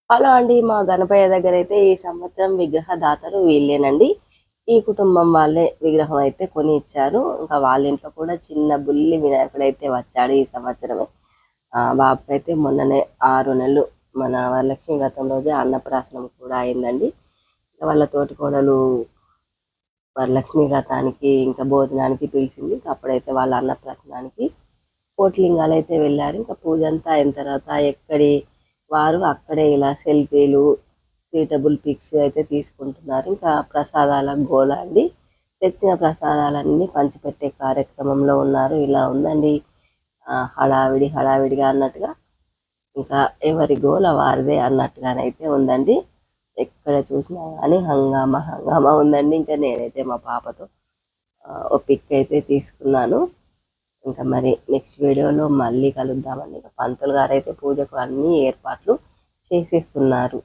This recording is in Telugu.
హలో అండి. మా గణపయ్య దగ్గర అయితే ఈ సంవత్సరం విగ్రహ దాతలు వీళ్ళేనండి. ఈ కుటుంబం వాళ్ళే విగ్రహం అయితే కొని ఇచ్చారు. ఇంకా వాళ్ళ ఇంట్లో కూడా చిన్న బుల్లి వినాయకుడు అయితే వచ్చాడు ఈ సంవత్సరమే. బాబుకైతే మొన్ననే 6 నెలలు మన వరలక్ష్మి వ్రతం రోజే అన్నప్రాసనం కూడా అయిందండి. వాళ్ళ తోటి కోడలు వరలక్ష్మి వ్రతానికి ఇంకా భోజనానికి పిలిచింది. ఇంకా అప్పుడైతే వాళ్ళ అన్నప్రాసనానికి కోటిలింగాలు అయితే వెళ్ళారు. ఇంకా పూజ అంతా అయిన తర్వాత ఎక్కడి వారు అక్కడే ఇలా సెల్ఫీలు సూటబుల్ పిక్స్ అయితే తీసుకుంటున్నారు. ఇంకా ప్రసాదాల గోల అండి. తెచ్చిన ప్రసాదాలన్నీ పంచిపెట్టే కార్యక్రమంలో ఉన్నారు. ఇలా ఉందండి హడావిడి హడావిడిగా అన్నట్టుగా. ఇంకా ఎవరి గోల వారిదే అన్నట్టుగానైతే ఉందండి. ఎక్కడ చూసినా కానీ హంగామా హంగామా ఉందండి. ఇంకా నేనైతే మా పాపతో ఓ పిక్ అయితే తీసుకున్నాను. ఇంకా మరి నెక్స్ట్ వీడియోలో మళ్ళీ కలుద్దామండి. పంతులు గారు అయితే పూజకు అన్ని ఏర్పాట్లు చేసేస్తున్నారు.